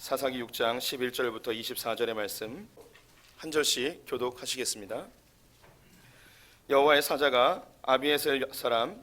사사기 6장 11절부터 24절의 말씀 한 절씩 교독하시겠습니다. 여호와의 사자가 아비에셀 사람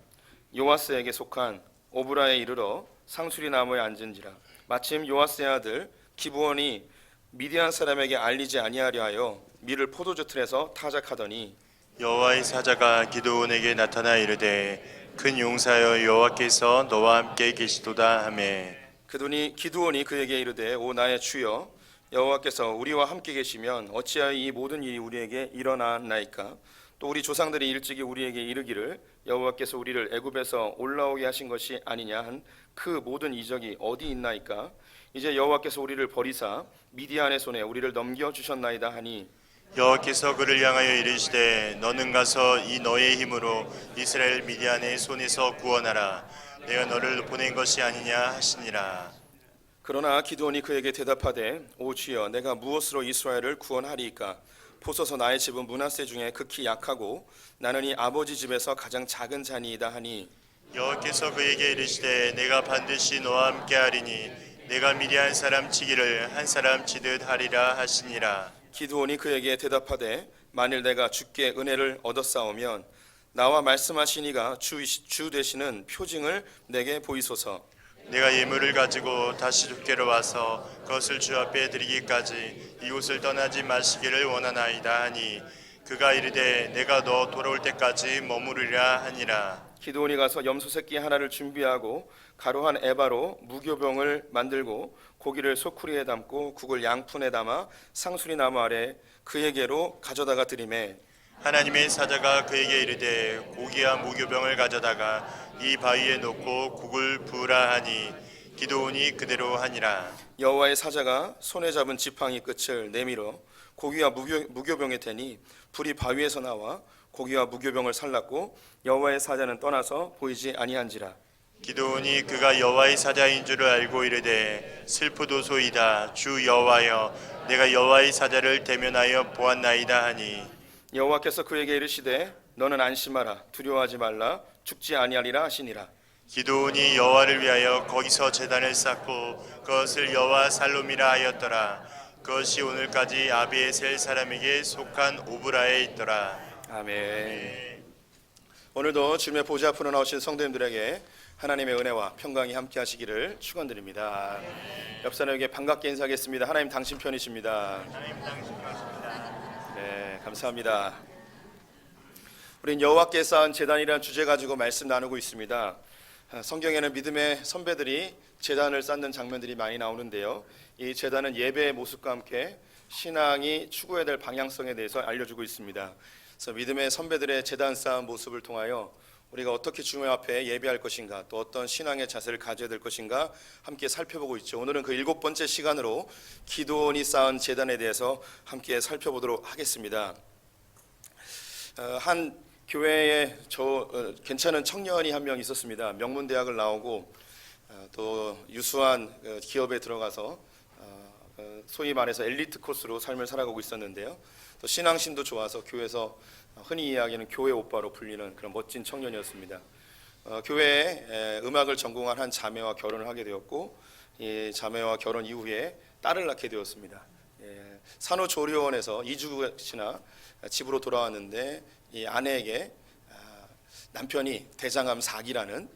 요아스에게 속한 오브라에 이르러 상수리 나무에 앉은지라. 마침 요아스의 아들 기브온이 미디안 사람에게 알리지 아니하려 하여 밀을 포도주 틀에서 타작하더니 여호와의 사자가 기드온에게 나타나 이르되 큰 용사여 여호와께서 너와 함께 계시도다 하매 그더니 기드온이 그에게 이르되 오 나의 주여 여호와께서 우리와 함께 계시면 어찌하여 이 모든 일이 우리에게 일어나나이까. 또 우리 조상들이 일찍이 우리에게 이르기를 여호와께서 우리를 애굽에서 올라오게 하신 것이 아니냐 한 그 모든 이적이 어디 있나이까. 이제 여호와께서 우리를 버리사 미디안의 손에 우리를 넘겨 주셨나이다 하니 여호와께서 그를 향하여 이르시되 너는 가서 이 너의 힘으로 이스라엘 미디안의 손에서 구원하라. 내가 너를 보낸 것이 아니냐 하시니라. 그러나 기드온이 그에게 대답하되 오 주여 내가 무엇으로 이스라엘을 구원하리이까. 보소서 나의 집은 므낫세 중에 극히 약하고 나는 이 아버지 집에서 가장 작은 자니이다 하니 여호와께서 그에게 이르시되 내가 반드시 너와 함께 하리니 내가 미디안 사람 치기를 한 사람 치듯 하리라 하시니라. 기드온이 그에게 대답하되 만일 내가 주께 은혜를 얻었사오면 나와 말씀하시니가 주 되시는 표징을 내게 보이소서. 내가 예물을 가지고 다시 주께로 와서 그것을 주 앞에 드리기까지 이곳을 떠나지 마시기를 원하나이다 하니 그가 이르되 내가 너 돌아올 때까지 머무르리라 하니라. 기드온이 가서 염소 새끼 하나를 준비하고 가루한 에바로 무교병을 만들고 고기를 소쿠리에 담고 국을 양푼에 담아 상수리 나무 아래 그에게로 가져다가 드리매 하나님의 사자가 그에게 이르되 고기와 무교병을 가져다가 이 바위에 놓고 국을 부으라 하니 기드온이 그대로 하니라. 여호와의 사자가 손에 잡은 지팡이 끝을 내밀어 고기와 무교병에 대니 불이 바위에서 나와 고기와 무교병을 살랐고 여호와의 사자는 떠나서 보이지 아니한지라. 기드온이 그가 여호와의 사자인 줄을 알고 이르되 슬프도소이다 주 여호와여 내가 여호와의 사자를 대면하여 보았나이다 하니 여호와께서 그에게 이르시되 너는 안심하라 두려워하지 말라 죽지 아니하리라 하시니라. 기드온이 여호와를 위하여 거기서 제단을 쌓고 그것을 여호와 살롬이라 하였더라. 그것이 오늘까지 아비에셀 사람에게 속한 오브라에 있더라. 아멘. 오늘도 주님의 보좌 앞으로 나오신 성도님들에게 하나님의 은혜와 평강이 함께 하시기를 축원드립니다. 옆 사람에게 반갑게 인사하겠습니다. 하나님 당신 편이십니다. 네, 감사합니다. 우린 여호와께 쌓은 제단이라는 주제 가지고 말씀 나누고 있습니다. 성경에는 믿음의 선배들이 제단을 쌓는 장면들이 많이 나오는데요. 이 제단은 예배의 모습과 함께 신앙이 추구해야 될 방향성에 대해서 알려주고 있습니다. 그래서 믿음의 선배들의 제단 쌓은 모습을 통하여 우리가 어떻게 주님 앞에 예배할 것인가, 또 어떤 신앙의 자세를 가져야 될 것인가 함께 살펴보고 있죠. 오늘은 그 7번째 시간으로 기드온이 쌓은 제단에 대해서 함께 살펴보도록 하겠습니다. 한 교회에 괜찮은 청년이 한 명 있었습니다. 명문대학을 나오고 또 유수한 기업에 들어가서 소위 말해서 엘리트 코스로 삶을 살아가고 있었는데요. 또 신앙심도 좋아서 교회에서 흔히 이야기하는 교회 오빠로 불리는 그런 멋진 청년이었습니다. 교회에 음악을 전공한 한 자매와 결혼을 하게 되었고 이 자매와 결혼 이후에 딸을 낳게 되었습니다. 산후조리원에서 2주 지나 집으로 돌아왔는데 이 아내에게 남편이 대장암 4기라는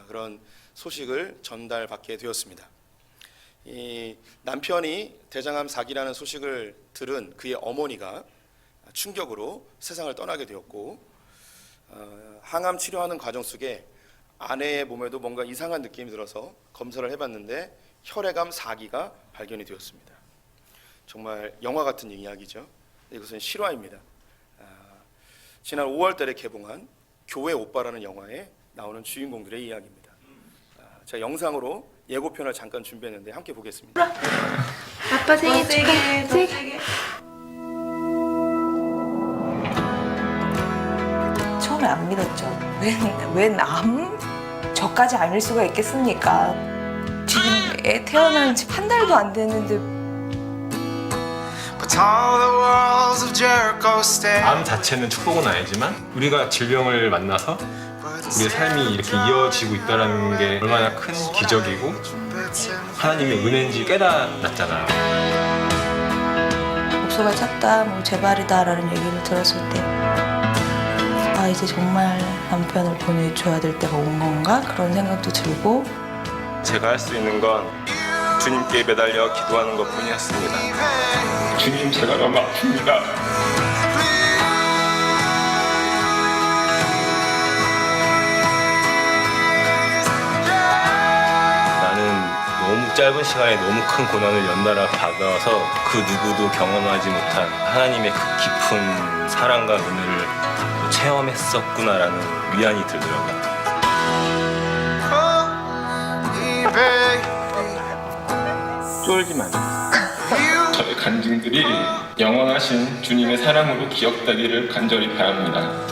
그런 소식을 전달받게 되었습니다. 이 남편이 대장암 4기라는 소식을 들은 그의 어머니가 충격으로 세상을 떠나게 되었고 항암 치료하는 과정 속에 아내의 몸에도 뭔가 이상한 느낌이 들어서 검사를 해봤는데 혈액암 4기가 발견이 되었습니다. 정말 영화 같은 이야기죠. 이것은 실화입니다. 지난 5월 달에 개봉한 교회 오빠라는 영화에 나오는 주인공들의 이야기입니다. 제가 영상으로 예고편을 잠깐 준비했는데 함께 보겠습니다. 아빠 생일 축하해. 처음에 안 믿었죠. 웬 저까지 아닐 수가 있겠습니까? 지금 애 태어난 지 한 달도 안 됐는데 암 자체는 축복은 아니지만 우리가 질병을 만나서 우리의 삶이 이렇게 이어지고 있다는 게 얼마나 큰 기적이고 하나님의 은혜인지 깨달았잖아요. 목소가 찼다, 뭐 제발이다라는 얘기를 들었을 때 아, 이제 정말 남편을 보내줘야 될 때가 온 건가? 그런 생각도 들고 제가 할 수 있는 건 주님께 매달려 기도하는 것뿐이었습니다. 주님, 제가 너무 아픕니다. 너무 짧은 시간에 너무 큰 고난을 연달아 받아서 그 누구도 경험하지 못한 하나님의 그 깊은 사랑과 은혜를 체험했었구나라는 위안이 들더라고요. 쫄지 마요. 저의 간증들이 영원하신 주님의 사랑으로 기억되기를 간절히 바랍니다.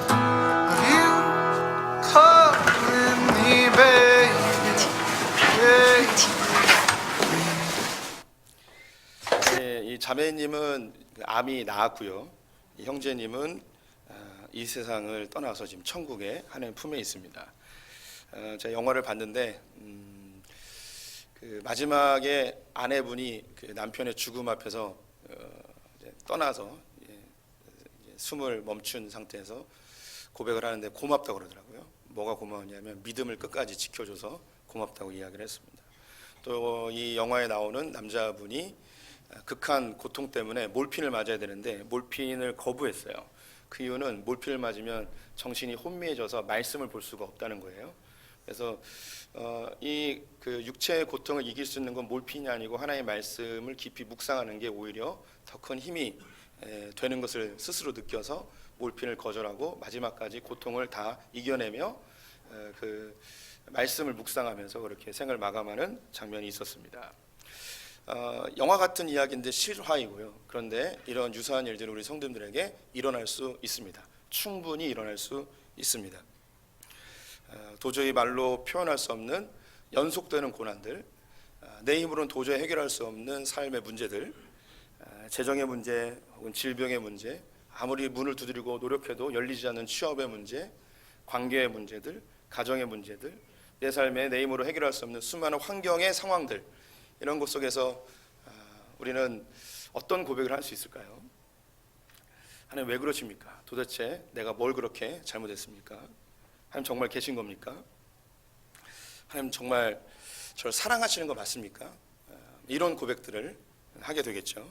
이 자매님은 암이 나았고요. 이 형제님은 이 세상을 떠나서 지금 천국에 하나님 품에 있습니다. 제가 영화를 봤는데 그 마지막에 아내분이 그 남편의 죽음 앞에서 이제 떠나서 이제 숨을 멈춘 상태에서 고백을 하는데 고맙다고 그러더라고요. 뭐가 고마웠냐면 믿음을 끝까지 지켜줘서 고맙다고 이야기를 했습니다. 또 이 영화에 나오는 남자분이 극한 고통 때문에 몰핀을 맞아야 되는데 몰핀을 거부했어요. 그 이유는 몰핀을 맞으면 정신이 혼미해져서 말씀을 볼 수가 없다는 거예요. 그래서 이 그 육체의 고통을 이길 수 있는 건 몰핀이 아니고 하나님의 말씀을 깊이 묵상하는 게 오히려 더 큰 힘이 되는 것을 스스로 느껴서 몰핀을 거절하고 마지막까지 고통을 다 이겨내며 그 말씀을 묵상하면서 그렇게 생을 마감하는 장면이 있었습니다. 영화 같은 이야기인데 실화이고요. 그런데 이런 유사한 일들은 우리 성도들에게 일어날 수 있습니다. 충분히 일어날 수 있습니다. 도저히 말로 표현할 수 없는 연속되는 고난들, 내 힘으로는 도저히 해결할 수 없는 삶의 문제들, 재정의 문제 혹은 질병의 문제, 아무리 문을 두드리고 노력해도 열리지 않는 취업의 문제, 관계의 문제들, 가정의 문제들, 내 삶에 내 힘으로 해결할 수 없는 수많은 환경의 상황들, 이런 것 속에서 우리는 어떤 고백을 할 수 있을까요? 하나님 왜 그러십니까? 도대체 내가 뭘 그렇게 잘못했습니까? 하나님 정말 계신 겁니까? 하나님 정말 저를 사랑하시는 거 맞습니까? 이런 고백들을 하게 되겠죠.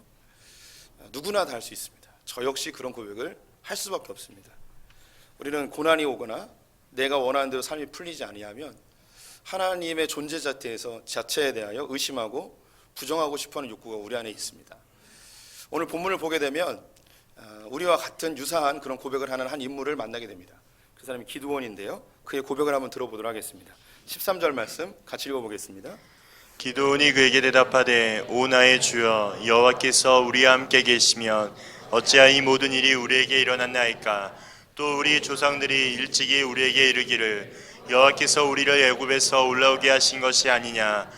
누구나 다 할 수 있습니다. 저 역시 그런 고백을 할 수밖에 없습니다. 우리는 고난이 오거나 내가 원하는 대로 삶이 풀리지 아니하면 하나님의 존재 자체에 대하여 의심하고 부정하고 싶어하는 욕구가 우리 안에 있습니다. 오늘 본문을 보게 되면 우리와 같은 유사한 그런 고백을 하는 한 인물을 만나게 됩니다. 그 사람이 기드온인데요. 그의 고백을 한번 들어보도록 하겠습니다. 13절 말씀 같이 읽어보겠습니다. 기드온이 그에게 대답하되 오 나의 주여 여호와께서 우리와 함께 계시면 어찌하여 이 모든 일이 우리에게 일어났나이까. 또 우리 조상들이 일찍이 우리에게 이르기를 여호와께서 우리를 애굽에서 올라오게 하신 것이 아니냐.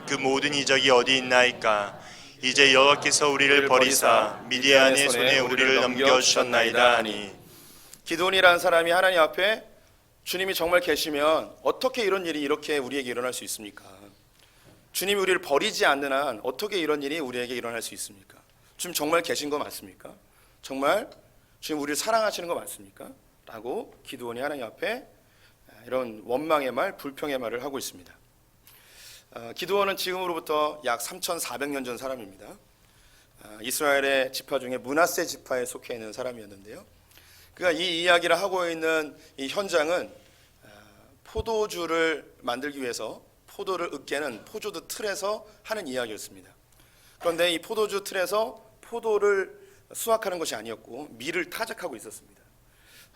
그 모든 이적이 어디 있나이까. 이제 여호와께서 우리를 버리사 미디안의 손에 우리를 넘겨주셨나이다 하니. 기드온이라는 사람이 하나님 앞에 주님이 정말 계시면 어떻게 이런 일이 이렇게 우리에게 일어날 수 있습니까? 주님이 우리를 버리지 않는 한 어떻게 이런 일이 우리에게 일어날 수 있습니까? 주님 정말 계신 거 맞습니까? 정말 주님 우리를 사랑하시는 거 맞습니까? 라고 기드온이 하나님 앞에 이런 원망의 말, 불평의 말을 하고 있습니다. 기드온은 지금으로부터 약 3,400년 전 사람입니다. 이스라엘의 지파 중에 므낫세 지파에 속해 있는 사람이었는데요. 그가 이 이야기를 하고 있는 이 현장은 포도주를 만들기 위해서 포도를 으깨는 포도주 틀에서 하는 이야기였습니다. 그런데 이 포도주 틀에서 포도를 수확하는 것이 아니었고 밀을 타작하고 있었습니다.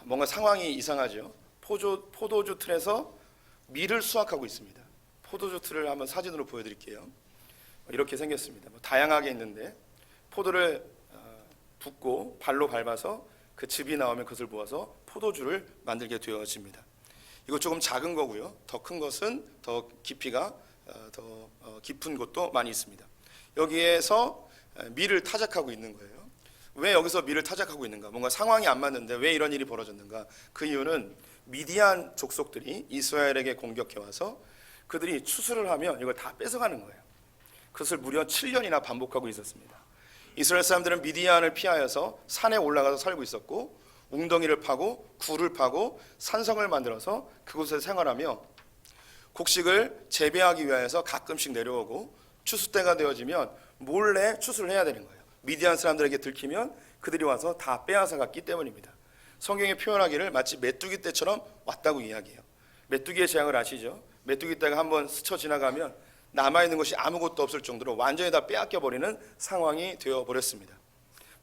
뭔가 상황이 이상하죠. 포도주 틀에서 밀을 수확하고 있습니다. 포도주 틀을 한번 사진으로 보여드릴게요. 이렇게 생겼습니다. 다양하게 있는데 포도를 붓고 발로 밟아서 그 즙이 나오면 그것을 모아서 포도주를 만들게 되어집니다. 이거 조금 작은 거고요. 더 큰 것은 더 깊이가 더 깊은 곳도 많이 있습니다. 여기에서 밀을 타작하고 있는 거예요. 왜 여기서 밀을 타작하고 있는가? 뭔가 상황이 안 맞는데 왜 이런 일이 벌어졌는가? 그 이유는 미디안 족속들이 이스라엘에게 공격해 와서 그들이 추수를 하면 이걸 다 뺏어가는 거예요. 그것을 무려 7년이나 반복하고 있었습니다. 이스라엘 사람들은 미디안을 피하여서 산에 올라가서 살고 있었고 웅덩이를 파고 굴을 파고 산성을 만들어서 그곳에서 생활하며 곡식을 재배하기 위하여서 가끔씩 내려오고 추수 때가 되어지면 몰래 추수를 해야 되는 거예요. 미디안 사람들에게 들키면 그들이 와서 다 빼앗아 갔기 때문입니다. 성경이 표현하기를 마치 메뚜기 떼처럼 왔다고 이야기해요. 메뚜기의 재앙을 아시죠? 메뚜기 떼가 한번 스쳐 지나가면 남아있는 것이 아무것도 없을 정도로 완전히 다 빼앗겨버리는 상황이 되어버렸습니다.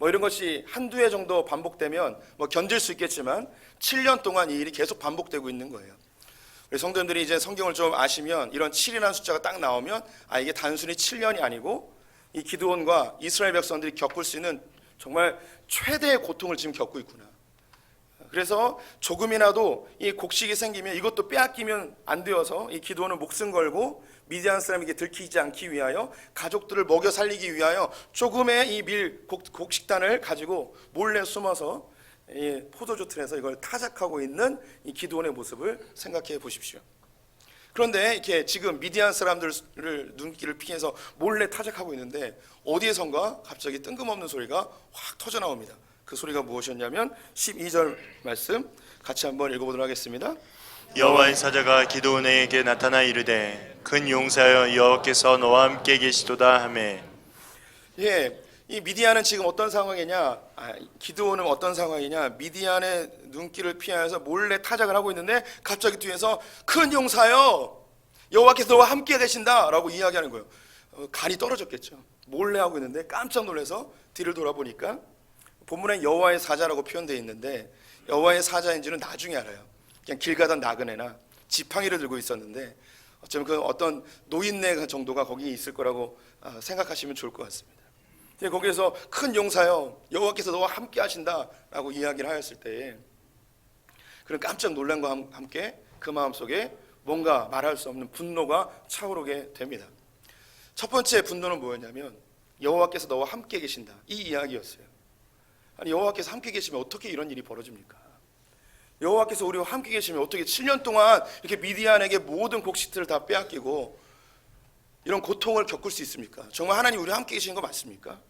이런 것이 한두 해 정도 반복되면 견딜 수 있겠지만 7년 동안 이 일이 계속 반복되고 있는 거예요. 우리 성도님들이 이제 성경을 좀 아시면 이런 7이라는 숫자가 딱 나오면 이게 단순히 7년이 아니고 이 기드온과 이스라엘 백성들이 겪을 수 있는 정말 최대의 고통을 지금 겪고 있구나. 그래서 조금이라도 이 곡식이 생기면 이것도 빼앗기면 안 되어서 이 기드온은 목숨 걸고 미디안 사람에게 들키지 않기 위하여 가족들을 먹여 살리기 위하여 조금의 이 곡식단을 가지고 몰래 숨어서 이 포도주 틀에서 이걸 타작하고 있는 이 기드온의 모습을 생각해 보십시오. 그런데 이렇게 지금 미디안 사람들을 눈길을 피해서 몰래 타작하고 있는데 어디에선가 갑자기 뜬금없는 소리가 확 터져 나옵니다. 그 소리가 무엇이었냐면 12절 말씀 같이 한번 읽어보도록 하겠습니다. 여호와의 사자가 기드온에게 나타나 이르되 큰 용사여 여호와께서 너와 함께 계시도다 하매. 예, 이 미디안은 지금 어떤 상황이냐? 기드온은 어떤 상황이냐? 미디안의 눈길을 피하여서 몰래 타작을 하고 있는데 갑자기 뒤에서 큰 용사여 여호와께서 너와 함께 계신다라고 이야기하는 거예요. 간이 떨어졌겠죠. 몰래 하고 있는데 깜짝 놀라서 뒤를 돌아보니까 본문에 여호와의 사자라고 표현되어 있는데 여호와의 사자인지는 나중에 알아요. 그냥 길 가던 나그네나 지팡이를 들고 있었는데 어쩌면 그 어떤 노인네 정도가 거기에 있을 거라고 생각하시면 좋을 것 같습니다. 거기에서 큰 용사여 여호와께서 너와 함께 하신다라고 이야기를 하였을 때에 그런 깜짝 놀란과 함께 그 마음속에 뭔가 말할 수 없는 분노가 차오르게 됩니다. 첫 번째 분노는 뭐였냐면 여호와께서 너와 함께 계신다 이 이야기였어요. 아니 여호와께서 함께 계시면 어떻게 이런 일이 벌어집니까? 여호와께서 우리와 함께 계시면 어떻게 7년 동안 이렇게 미디안에게 모든 곡식들을 다 빼앗기고 이런 고통을 겪을 수 있습니까? 정말 하나님 우리와 함께 계시는 거 맞습니까?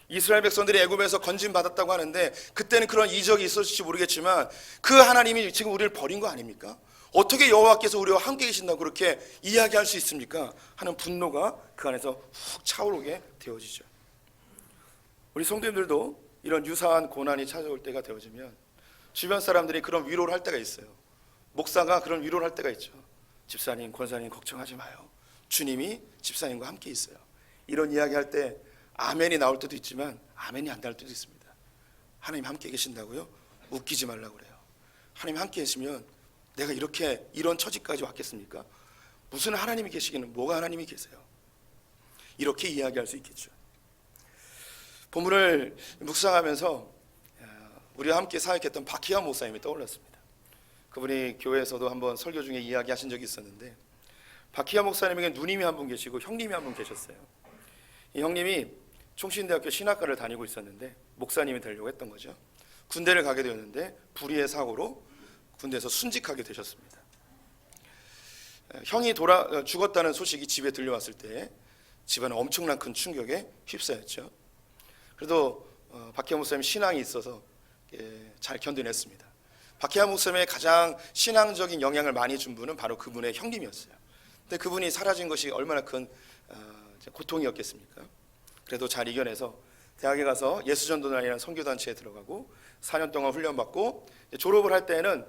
이스라엘 백성들이 애굽에서 건진 받았다고 하는데 그때는 그런 이적이 있었을지 모르겠지만 그 하나님이 지금 우리를 버린 거 아닙니까? 어떻게 여호와께서 우리와 함께 계신다고 그렇게 이야기할 수 있습니까? 하는 분노가 그 안에서 훅 차오르게 되어지죠. 우리 성도님들도 이런 유사한 고난이 찾아올 때가 되어지면 주변 사람들이 그런 위로를 할 때가 있어요. 목사가 그런 위로를 할 때가 있죠. 집사님, 권사님 걱정하지 마요. 주님이 집사님과 함께 있어요. 이런 이야기할 때 아멘이 나올 때도 있지만 아멘이 안 나올 때도 있습니다. 하나님 함께 계신다고요? 웃기지 말라고 그래요. 하나님 함께 계시면 내가 이런 처지까지 왔겠습니까? 무슨 하나님이 계시기는 뭐가 하나님이 계세요? 이렇게 이야기할 수 있겠죠. 본문을 묵상하면서 우리와 함께 사역했던 박희환 목사님이 떠올랐습니다. 그분이 교회에서도 한번 설교 중에 이야기하신 적이 있었는데 박희환 목사님에게 누님이 한 분 계시고 형님이 한 분 계셨어요. 이 형님이 총신대학교 신학과를 다니고 있었는데 목사님이 되려고 했던 거죠. 군대를 가게 되었는데 불의의 사고로 군대에서 순직하게 되셨습니다. 형이 죽었다는 소식이 집에 들려왔을 때 집안은 엄청난 큰 충격에 휩싸였죠. 그래도 박희환 목사님 신앙이 있어서 잘 견뎌냈습니다. 박희환 목사님의 가장 신앙적인 영향을 많이 준 분은 바로 그분의 형님이었어요. 근데 그분이 사라진 것이 얼마나 큰 고통이었겠습니까? 그래도 잘 이겨내서 대학에 가서 예수전도단이라는 선교단체에 들어가고 4년 동안 훈련받고 졸업을 할 때는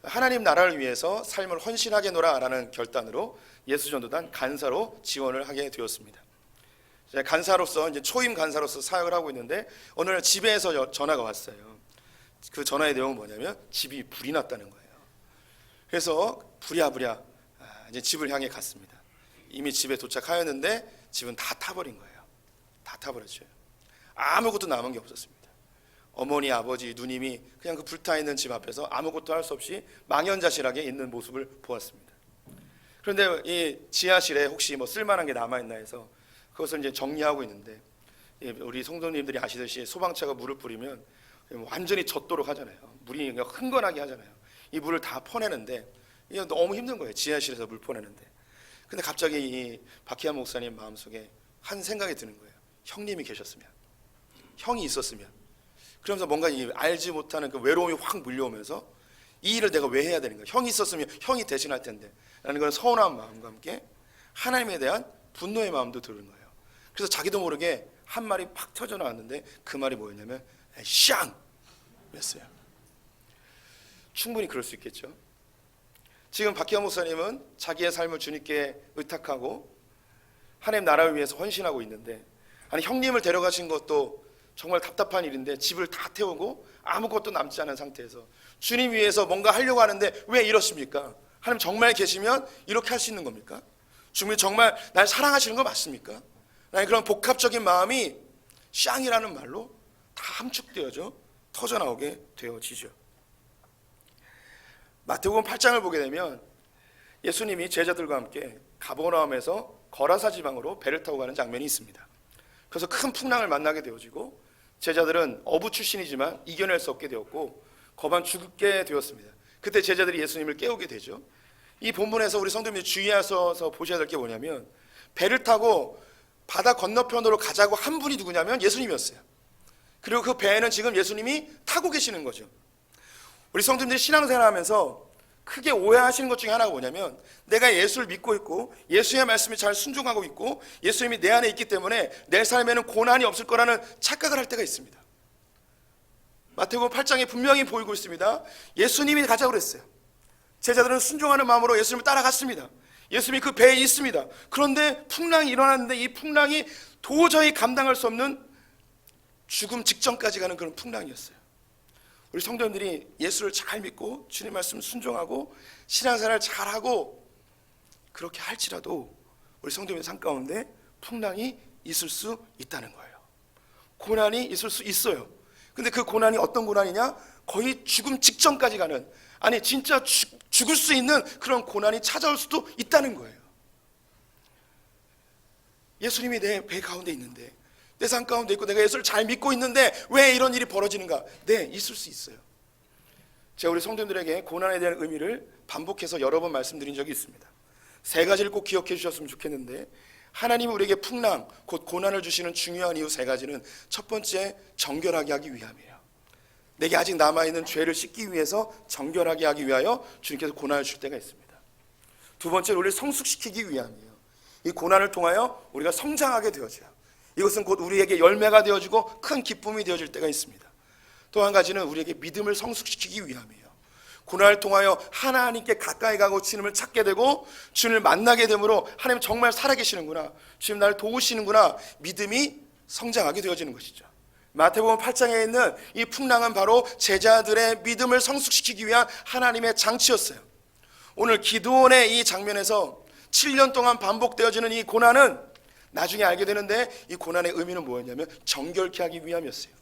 하나님 나라를 위해서 삶을 헌신하게노라라는 결단으로 예수전도단 간사로 지원을 하게 되었습니다. 간사로서 이제 초임 간사로서 사역을 하고 있는데 어느 날 집에서 전화가 왔어요. 그 전화의 내용은 뭐냐면 집이 불이 났다는 거예요. 그래서 부랴부랴 이제 집을 향해 갔습니다. 이미 집에 도착하였는데 집은 다 타버린 거예요. 다 타버렸죠. 아무것도 남은 게 없었습니다. 어머니, 아버지, 누님이 그냥 그 불타 있는 집 앞에서 아무것도 할 수 없이 망연자실하게 있는 모습을 보았습니다. 그런데 이 지하실에 혹시 뭐 쓸만한 게 남아 있나 해서 그것을 이제 정리하고 있는데 우리 성도님들이 아시듯이 소방차가 물을 뿌리면 완전히 젖도록 하잖아요. 물이 흥건하게 하잖아요. 이 물을 다 퍼내는데 이게 너무 힘든 거예요. 지하실에서 물 퍼내는데. 근데 갑자기 이 박희환 목사님 마음속에 한 생각이 드는 거예요. 형님이 계셨으면, 형이 있었으면, 그러면서 뭔가 이 알지 못하는 그 외로움이 확 물려오면서 이 일을 내가 왜 해야 되는가? 형이 있었으면 형이 대신할 텐데 라는 그런 서운한 마음과 함께 하나님에 대한 분노의 마음도 드는 거예요. 그래서 자기도 모르게 한 말이 팍 터져 나왔는데 그 말이 뭐였냐면 샹! 였어요. 충분히 그럴 수 있겠죠. 지금 박희환 목사님은 자기의 삶을 주님께 의탁하고 하나님 나라를 위해서 헌신하고 있는데, 아니 형님을 데려가신 것도 정말 답답한 일인데 집을 다 태우고 아무것도 남지 않은 상태에서 주님 위해서 뭔가 하려고 하는데 왜 이러십니까? 하나님 정말 계시면 이렇게 할 수 있는 겁니까? 주님이 정말 날 사랑하시는 거 맞습니까? 나의 그런 복합적인 마음이 샹이라는 말로 다 함축되어져 터져나오게 되어지죠. 마태복음 8장을 보게 되면 예수님이 제자들과 함께 가버나움에서 거라사 지방으로 배를 타고 가는 장면이 있습니다. 그래서 큰 풍랑을 만나게 되어지고 제자들은 어부 출신이지만 이겨낼 수 없게 되었고 거반 죽게 되었습니다. 그때 제자들이 예수님을 깨우게 되죠. 이 본문에서 우리 성도님들이 주의하셔서 보셔야 될 게 뭐냐면, 배를 타고 바다 건너편으로 가자고 한 분이 누구냐면 예수님이었어요. 그리고 그 배에는 지금 예수님이 타고 계시는 거죠. 우리 성도님들이 신앙생활하면서 크게 오해하시는 것 중에 하나가 뭐냐면, 내가 예수를 믿고 있고 예수의 말씀에 잘 순종하고 있고 예수님이 내 안에 있기 때문에 내 삶에는 고난이 없을 거라는 착각을 할 때가 있습니다. 마태복음 8장에 분명히 보이고 있습니다. 예수님이 가자고 그랬어요. 제자들은 순종하는 마음으로 예수님을 따라갔습니다. 예수님이 그 배에 있습니다. 그런데 풍랑이 일어났는데 이 풍랑이 도저히 감당할 수 없는 죽음 직전까지 가는 그런 풍랑이었어요. 우리 성도님들이 예수를 잘 믿고 주님 말씀 순종하고 신앙생활을 잘하고 그렇게 할지라도 우리 성도님의 삶 가운데 풍랑이 있을 수 있다는 거예요. 고난이 있을 수 있어요. 근데 그 고난이 어떤 고난이냐? 거의 죽음 직전까지 가는, 아니 진짜 죽을 수 있는 그런 고난이 찾아올 수도 있다는 거예요. 예수님이 내 배 가운데 있는데, 내 삶 가운데 있고 내가 예수를 잘 믿고 있는데 왜 이런 일이 벌어지는가? 네, 있을 수 있어요. 제가 우리 성도들에게 고난에 대한 의미를 반복해서 여러 번 말씀드린 적이 있습니다. 세 가지를 꼭 기억해 주셨으면 좋겠는데, 하나님이 우리에게 풍랑, 곧 고난을 주시는 중요한 이유 세 가지는, 첫 번째, 정결하게 하기 위함이에요. 내게 아직 남아있는 죄를 씻기 위해서 정결하게 하기 위하여 주님께서 고난을 줄 때가 있습니다. 두 번째는 우리를 성숙시키기 위함이에요. 이 고난을 통하여 우리가 성장하게 되어져요. 이것은 곧 우리에게 열매가 되어지고 큰 기쁨이 되어질 때가 있습니다. 또 한 가지는 우리에게 믿음을 성숙시키기 위함이에요. 고난을 통하여 하나님께 가까이 가고 주님을 찾게 되고 주님을 만나게 되므로 하나님 정말 살아계시는구나, 주님 나를 도우시는구나, 믿음이 성장하게 되어지는 것이죠. 마태복음 8장에 있는 이 풍랑은 바로 제자들의 믿음을 성숙시키기 위한 하나님의 장치였어요. 오늘 기드온의 이 장면에서 7년 동안 반복되어지는 이 고난은 나중에 알게 되는데, 이 고난의 의미는 뭐였냐면 정결케 하기 위함이었어요.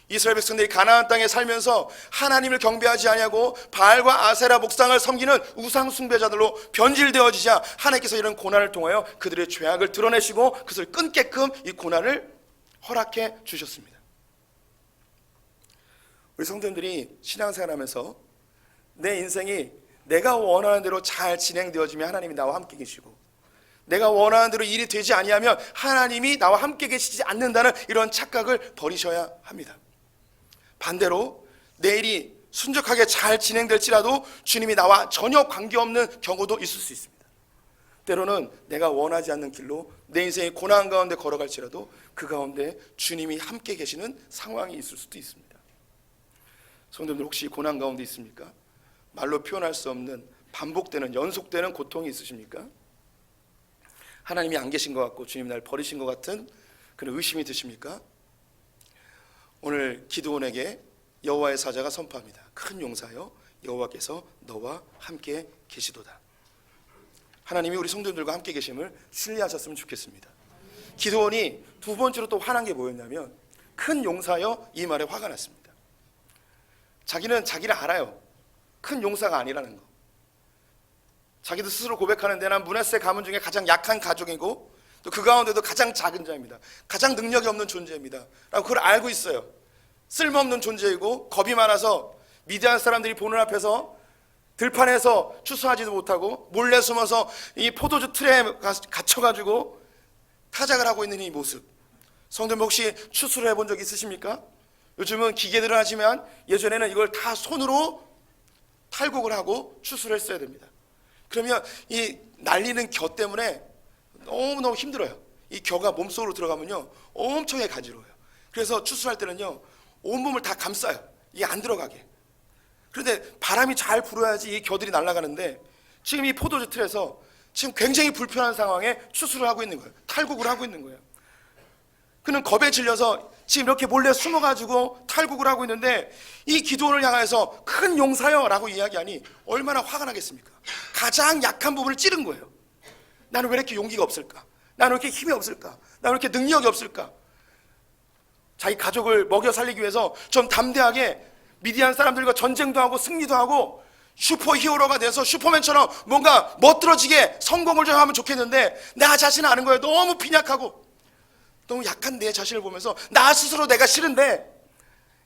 이스라엘 백성들이 가나안 땅에 살면서 하나님을 경배하지 아니하고 바알과 아세라 목상을 섬기는 우상 숭배자들로 변질되어지자 하나님께서 이런 고난을 통하여 그들의 죄악을 드러내시고 그것을 끊게끔 이 고난을 허락해 주셨습니다. 우리 성도님들이 신앙생활하면서 내 인생이 내가 원하는 대로 잘 진행되어지면 하나님이 나와 함께 계시고, 내가 원하는 대로 일이 되지 아니하면 하나님이 나와 함께 계시지 않는다는 이런 착각을 버리셔야 합니다. 반대로 내 일이 순적하게 잘 진행될지라도 주님이 나와 전혀 관계없는 경우도 있을 수 있습니다. 때로는 내가 원하지 않는 길로 내 인생의 고난 가운데 걸어갈지라도 그 가운데 주님이 함께 계시는 상황이 있을 수도 있습니다. 성도님들, 혹시 고난 가운데 있습니까? 말로 표현할 수 없는 반복되는 연속되는 고통이 있으십니까? 하나님이 안 계신 것 같고 주님이 날 버리신 것 같은 그런 의심이 드십니까? 오늘 기드온에게 여호와의 사자가 선포합니다. 큰 용사여, 여호와께서 너와 함께 계시도다. 하나님이 우리 성도들과 함께 계심을 신뢰하셨으면 좋겠습니다. 기드온이 두 번째로 또 화난 게 뭐였냐면, 큰 용사여 이 말에 화가 났습니다. 자기는 자기를 알아요. 큰 용사가 아니라는 거. 자기도 스스로 고백하는데 난 므낫세 가문 중에 가장 약한 가족이고 또 그 가운데도 가장 작은 자입니다. 가장 능력이 없는 존재입니다. 라고 그걸 알고 있어요. 쓸모없는 존재이고 겁이 많아서 미디안 사람들이 보는 앞에서 들판에서 추수하지도 못하고 몰래 숨어서 이 포도주 틀에 갇혀가지고 타작을 하고 있는 이 모습, 성도님 혹시 추수를 해본 적 있으십니까? 요즘은 기계들을 하지만 예전에는 이걸 다 손으로 탈곡을 하고 추수를 했어야 됩니다. 그러면 이 날리는 겨 때문에 너무너무 힘들어요. 이 겨가 몸속으로 들어가면요 엄청나게 간지러워요. 그래서 추수할 때는요 온몸을 다 감싸요, 이게 안 들어가게. 그런데 바람이 잘 불어야지 이 겨들이 날아가는데, 지금 이 포도주 틀에서 지금 굉장히 불편한 상황에 추수를 하고 있는 거예요. 탈곡을 하고 있는 거예요. 그는 겁에 질려서 지금 이렇게 몰래 숨어가지고 탈곡을 하고 있는데, 이 기도원을 향해서 큰 용사여 라고 이야기하니 얼마나 화가 나겠습니까? 가장 약한 부분을 찌른 거예요. 나는 왜 이렇게 용기가 없을까? 나는 왜 이렇게 힘이 없을까? 나는 왜 이렇게 능력이 없을까? 자기 가족을 먹여 살리기 위해서 좀 담대하게 미디안 사람들과 전쟁도 하고 승리도 하고 슈퍼히어로가 돼서 슈퍼맨처럼 뭔가 멋들어지게 성공을 좀 하면 좋겠는데, 나 자신은 아는 거예요. 너무 빈약하고 너무 약한 내 자신을 보면서 나 스스로 내가 싫은데,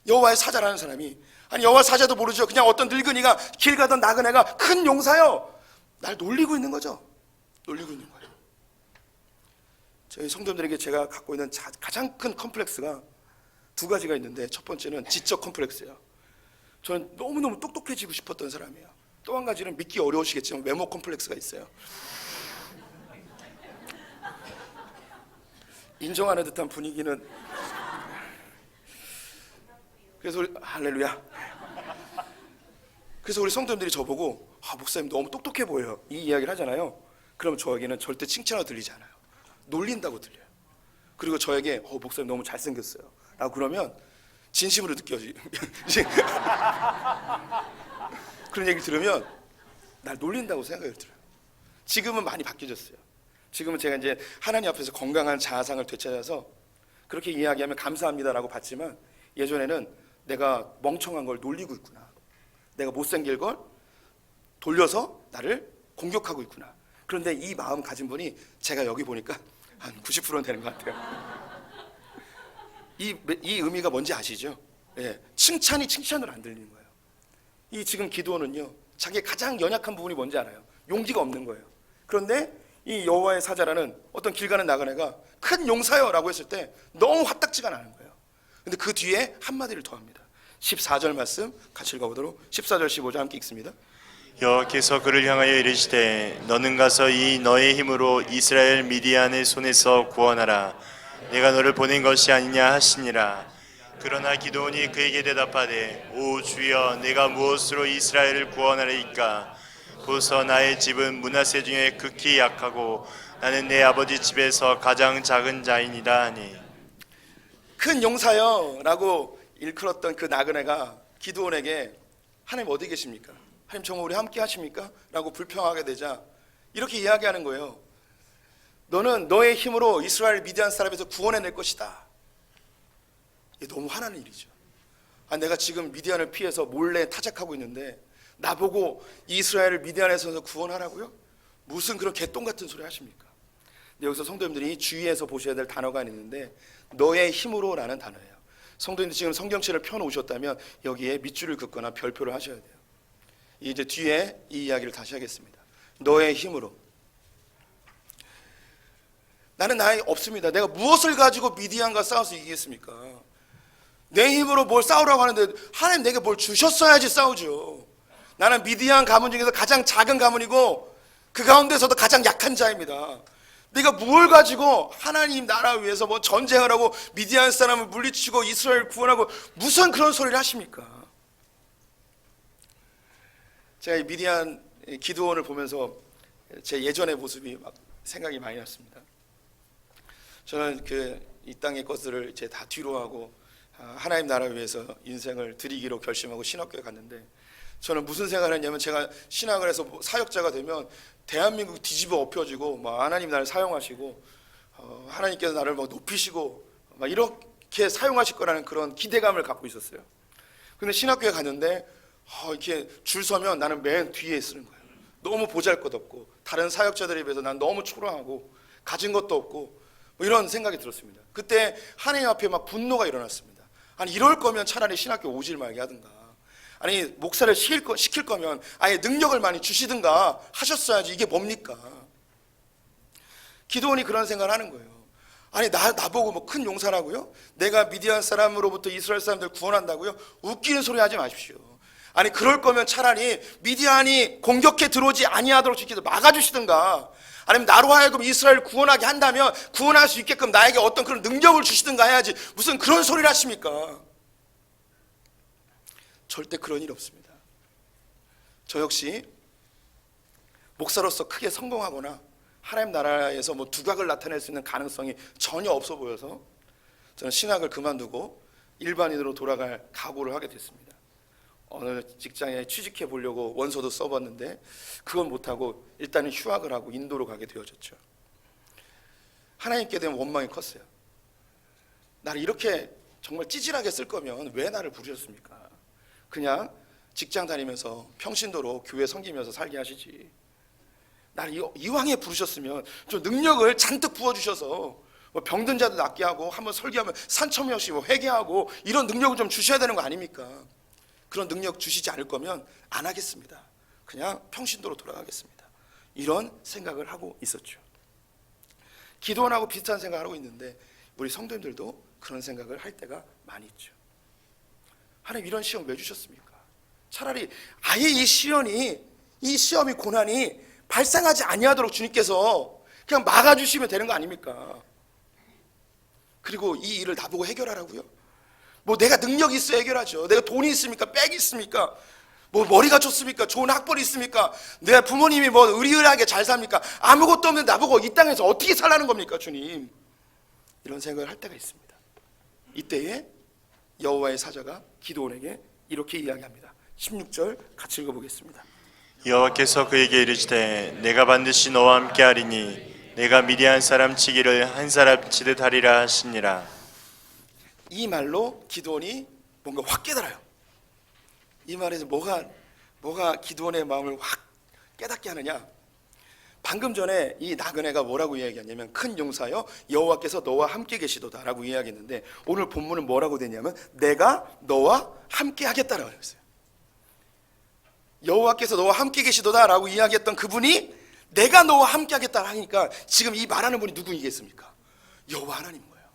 여호와의 사자라는 사람이, 아니 여호와 사자도 모르죠. 그냥 어떤 늙은이가 길 가던 나그네가 큰 용사여, 날 놀리고 있는 거죠. 놀리고 있는 거예요. 저희 성도들에게 제가 갖고 있는 가장 큰 컴플렉스가 두 가지가 있는데, 첫 번째는 지적 컴플렉스예요. 저는 너무너무 똑똑해지고 싶었던 사람이에요. 또 한 가지는 믿기 어려우시겠지만 외모 컴플렉스가 있어요. 인정하는 듯한 분위기는. 그래서 우리 할렐루야. 그래서 우리 성도님들이 저보고 목사님 너무 똑똑해 보여요, 이 이야기를 하잖아요. 그럼 저에게는 절대 칭찬으로 들리지 않아요. 놀린다고 들려요. 그리고 저에게 목사님 너무 잘생겼어요 라고 그러면 진심으로 느껴지. 그런 얘기를 들으면 날 놀린다고 생각이 들어요. 지금은 많이 바뀌어졌어요. 지금은 제가 이제 하나님 앞에서 건강한 자아상을 되찾아서 그렇게 이야기하면 감사합니다라고 받지만, 예전에는 내가 멍청한 걸 놀리고 있구나, 내가 못생길 걸 돌려서 나를 공격하고 있구나. 그런데 이 마음 가진 분이 제가 여기 보니까 한 90%는 되는 것 같아요. 이 의미가 뭔지 아시죠? 예, 칭찬이 칭찬으로 안 들리는 거예요. 이 지금 기도원은요, 자기의 가장 연약한 부분이 뭔지 알아요. 용기가 없는 거예요. 그런데 이 여호와의 사자라는 어떤 길 가는 나그네가 큰 용사여라고 했을 때 너무 화딱지가 나는 거예요. 근데 그 뒤에 한마디를 더 합니다. 14절 말씀 같이 읽어보도록, 14절 15절 함께 읽습니다. 여호와께서 그를 향하여 이르시되 너는 가서 이 너의 힘으로 이스라엘 미디안의 손에서 구원하라. 내가 너를 보낸 것이 아니냐 하시니라. 그러나 기드온이 그에게 대답하되 오 주여, 내가 무엇으로 이스라엘을 구원하리이까? 보소, 나의 집은 므낫세 중에 극히 약하고 나는 내 아버지 집에서 가장 작은 자이니라 하니. 큰 용사여 라고 일컬었던 그 나그네가 기드온에게 하나님 어디 계십니까? 하나님 정말 우리 함께 하십니까? 라고 불평하게 되자 이렇게 이야기하는 거예요. 너는 너의 힘으로 이스라엘 미디안 사람에서 구원해낼 것이다. 이게 너무 화나는 일이죠. 내가 지금 미디안을 피해서 몰래 타작하고 있는데 나보고 이스라엘을 미디안에서 구원하라고요? 무슨 그런 개똥 같은 소리 하십니까? 근데 여기서 성도님들이 주의해서 보셔야 될 단어가 있는데, 너의 힘으로 라는 단어예요. 성도님들 지금 성경책을 펴놓으셨다면 여기에 밑줄을 긋거나 별표를 하셔야 돼요. 이제 뒤에 이 이야기를 다시 하겠습니다. 너의 힘으로. 나는 나이 없습니다. 내가 무엇을 가지고 미디안과 싸워서 이기겠습니까? 내 힘으로 뭘 싸우라고 하는데 하나님 내게 뭘 주셨어야지 싸우죠. 나는 미디안 가문 중에서 가장 작은 가문이고 그 가운데서도 가장 약한 자입니다. 내가 뭘 가지고 하나님 나라 위해서 뭐 전쟁을 하고 미디안 사람을 물리치고 이스라엘 구원하고 무슨 그런 소리를 하십니까? 제가 이 미디안 기드온을 보면서 제 예전의 모습이 막 생각이 많이 났습니다. 저는 이 땅의 것들을 이제 다 뒤로 하고 하나님 나라를 위해서 인생을 드리기로 결심하고 신학교에 갔는데, 저는 무슨 생각을 했냐면, 제가 신학을 해서 사역자가 되면 대한민국 뒤집어 엎혀지고 막 하나님 나를 사용하시고 하나님께서 나를 막 높이시고 막 이렇게 사용하실 거라는 그런 기대감을 갖고 있었어요. 근데 신학교에 갔는데 이렇게 줄 서면 나는 맨 뒤에 쓰는 거예요. 너무 보잘것없고 다른 사역자들에 비해서 난 너무 초라하고 가진 것도 없고 뭐 이런 생각이 들었습니다. 그때 하나님 앞에 막 분노가 일어났습니다. 아니 이럴 거면 차라리 신학교 오질 말게 하든가, 아니 목사를 시킬 거면 아예 능력을 많이 주시든가 하셨어야지. 이게 뭡니까? 기드온이 그런 생각을 하는 거예요. 아니 나보고 뭐 큰 용사라고요? 내가 미디안 사람으로부터 이스라엘 사람들 구원한다고요? 웃기는 소리 하지 마십시오. 아니 그럴 거면 차라리 미디안이 공격해 들어오지 아니하도록 주께서 막아주시든가, 아니면 나로 하여금 이스라엘을 구원하게 한다면 구원할 수 있게끔 나에게 어떤 그런 능력을 주시든가 해야지 무슨 그런 소리를 하십니까? 절대 그런 일 없습니다. 저 역시 목사로서 크게 성공하거나 하나님 나라에서 뭐 두각을 나타낼 수 있는 가능성이 전혀 없어 보여서 저는 신학을 그만두고 일반인으로 돌아갈 각오를 하게 됐습니다. 어느 직장에 취직해 보려고 원서도 써봤는데 그건 못하고 일단은 휴학을 하고 인도로 가게 되어졌죠. 하나님께 대한 원망이 컸어요. 나를 이렇게 정말 찌질하게 쓸 거면 왜 나를 부르셨습니까? 그냥 직장 다니면서 평신도로 교회 섬기면서 살게 하시지, 나를 이왕에 부르셨으면 좀 능력을 잔뜩 부어주셔서 뭐 병든 자도 낫게 하고 한번 설교하면 산천명씩 뭐 회개하고 이런 능력을 좀 주셔야 되는 거 아닙니까? 그런 능력 주시지 않을 거면 안 하겠습니다. 그냥 평신도로 돌아가겠습니다. 이런 생각을 하고 있었죠. 기도원하고 비슷한 생각을 하고 있는데 우리 성도님들도 그런 생각을 할 때가 많이 있죠. 하나님 이런 시험 왜 주셨습니까? 차라리 아예 이 시험이 고난이 발생하지 아니하도록 주님께서 그냥 막아주시면 되는 거 아닙니까? 그리고 이 일을 나보고 해결하라고요? 뭐 내가 능력이 있어야 해결하죠. 내가 돈이 있습니까? 백이 있습니까? 뭐 머리가 좋습니까? 좋은 학벌이 있습니까? 내 부모님이 뭐 의리의리하게 잘 삽니까? 아무것도 없는 나보고 이 땅에서 어떻게 살라는 겁니까, 주님? 이런 생각을 할 때가 있습니다. 이때에 여호와의 사자가 기드온에게 이렇게 이야기합니다. 16절 같이 읽어보겠습니다. 여호와께서 그에게 이르시되 내가 반드시 너와 함께하리니 내가 미디안 사람 치기를 한 사람 치듯 하리라 하시니라. 이 말로 기드온이 뭔가 확 깨달아요. 이 말에서 뭐가 기드온의 마음을 확 깨닫게 하느냐? 방금 전에 이 나그네가 뭐라고 이야기했냐면 큰 용사여 여호와께서 너와 함께 계시도다라고 이야기했는데 오늘 본문은 뭐라고 되냐면 내가 너와 함께 하겠다라고 했어요. 여호와께서 너와 함께 계시도다라고 이야기했던 그분이 내가 너와 함께 하겠다 하니까 지금 이 말하는 분이 누구이겠습니까? 여호와 하나님인 거예요.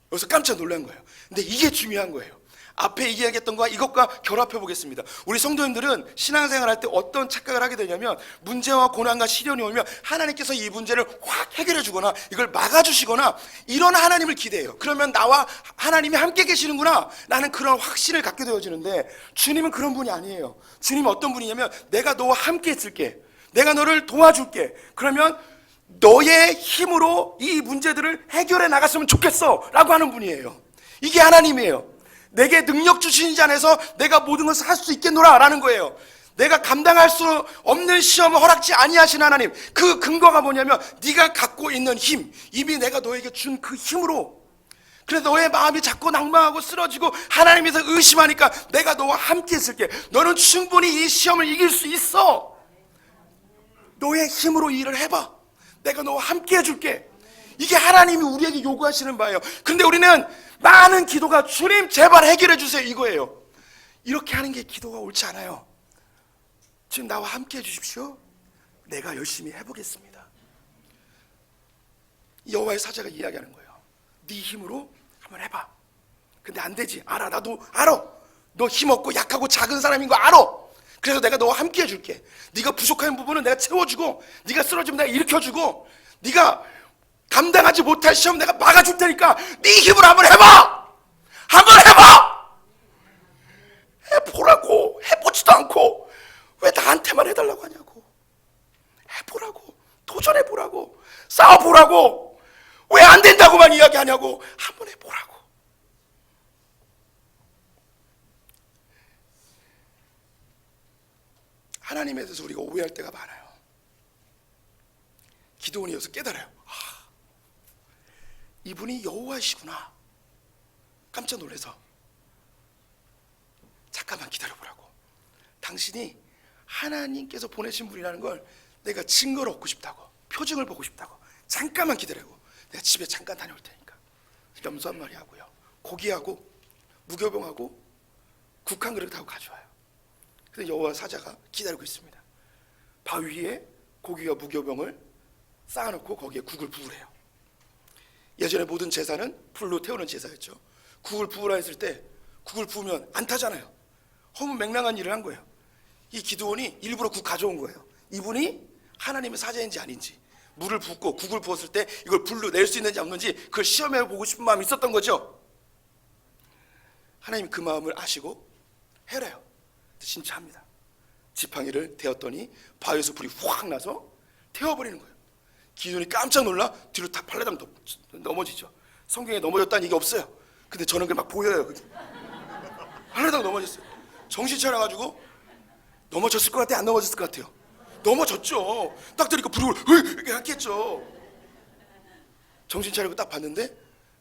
그래서 깜짝 놀란 거예요. 근데 이게 중요한 거예요. 앞에 이야기했던 거와 이것과 결합해 보겠습니다. 우리 성도님들은 신앙생활 할 때 어떤 착각을 하게 되냐면 문제와 고난과 시련이 오면 하나님께서 이 문제를 확 해결해 주거나 이걸 막아주시거나 이런 하나님을 기대해요. 그러면 나와 하나님이 함께 계시는구나 라는 그런 확신을 갖게 되어지는데 주님은 그런 분이 아니에요. 주님은 어떤 분이냐면 내가 너와 함께 있을게, 내가 너를 도와줄게, 그러면 너의 힘으로 이 문제들을 해결해 나갔으면 좋겠어 라고 하는 분이에요. 이게 하나님이에요. 내게 능력 주신 자 안에서 내가 모든 것을 할 수 있겠노라 라는 거예요. 내가 감당할 수 없는 시험을 허락지 아니하신 하나님, 그 근거가 뭐냐면 네가 갖고 있는 힘, 이미 내가 너에게 준 그 힘으로. 그래서 너의 마음이 자꾸 낭망하고 쓰러지고 하나님에서 의심하니까 내가 너와 함께 있을게, 너는 충분히 이 시험을 이길 수 있어, 너의 힘으로 이 일을 해봐, 내가 너와 함께 해줄게. 이게 하나님이 우리에게 요구하시는 바예요. 근데 우리는 많은 기도가 주님 제발 해결해 주세요 이거예요. 이렇게 하는 게 기도가 옳지 않아요. 지금 나와 함께 해주십시오, 내가 열심히 해보겠습니다. 여호와의 사자가 이야기하는 거예요. 네 힘으로 한번 해봐. 근데 안 되지. 알아, 나도 알아. 너 힘없고 약하고 작은 사람인 거 알아. 그래서 내가 너와 함께 해줄게. 네가 부족한 부분은 내가 채워주고, 네가 쓰러지면 내가 일으켜주고, 네가 감당하지 못할 시험 내가 막아줄 테니까 네 힘으로 한번 해봐! 한번 해봐! 해보라고. 해보지도 않고 왜 나한테만 해달라고 하냐고. 해보라고. 도전해보라고. 싸워보라고. 왜 안 된다고만 이야기하냐고. 한번 해보라고. 하나님에 대해서 우리가 오해할 때가 많아요. 기드온이 여기서 깨달아요. 이분이 여호와이시구나. 깜짝 놀라서 잠깐만 기다려보라고. 당신이 하나님께서 보내신 분이라는 걸 내가 증거를 얻고 싶다고, 표징을 보고 싶다고. 잠깐만 기다리고 내가 집에 잠깐 다녀올 테니까. 염소 한 마리 하고요, 고기하고 무교병하고 국한 그릇하고 가져와요. 근데 여호와 사자가 기다리고 있습니다. 바위 위에 고기와 무교병을 쌓아놓고 거기에 국을 부으래요. 예전에 모든 제사는 불로 태우는 제사였죠. 국을 부으라 했을 때 국을 부으면 안 타잖아요. 허무맹랑한 일을 한 거예요. 이 기드온이 일부러 국 가져온 거예요. 이분이 하나님의 사자인지 아닌지, 물을 붓고 국을 부었을 때 이걸 불로 낼 수 있는지 없는지 그걸 시험해 보고 싶은 마음이 있었던 거죠. 하나님이 그 마음을 아시고 해래요. 진짜 합니다. 지팡이를 대었더니 바위에서 불이 확 나서 태워버리는 거예요. 기드온이 깜짝 놀라 뒤로 다 팔레당 넘어지죠. 성경에 넘어졌다는 얘기 없어요. 근데 저는 그게 막 보여요. 팔레당 넘어졌어요. 정신 차려가지고 넘어졌을 것 같아요? 안 넘어졌을 것 같아요? 넘어졌죠. 딱 들으니까 불을 이렇게 했겠죠. 정신 차리고 딱 봤는데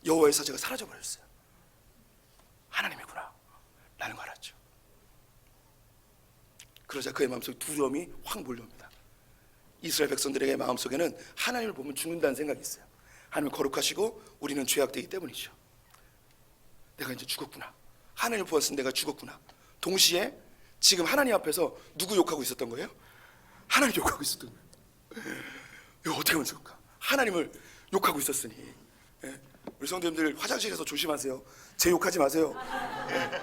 여호와의 사자가 사라져버렸어요. 하나님이구나 라는 걸 알았죠. 그러자 그의 마음속에 두려움이 확 몰려옵니다. 이스라엘 백성들에게 마음속에는 하나님을 보면 죽는다는 생각이 있어요. 하나님은 거룩하시고 우리는 죄악되기 때문이죠. 내가 이제 죽었구나. 하나님을 보았으니 내가 죽었구나. 동시에 지금 하나님 앞에서 누구 욕하고 있었던 거예요? 하나님 욕하고 있었던 거예요. 이거 어떻게 하면 좋을까? 하나님을 욕하고 있었으니. 우리 성도님들 화장실에서 조심하세요. 제 욕하지 마세요.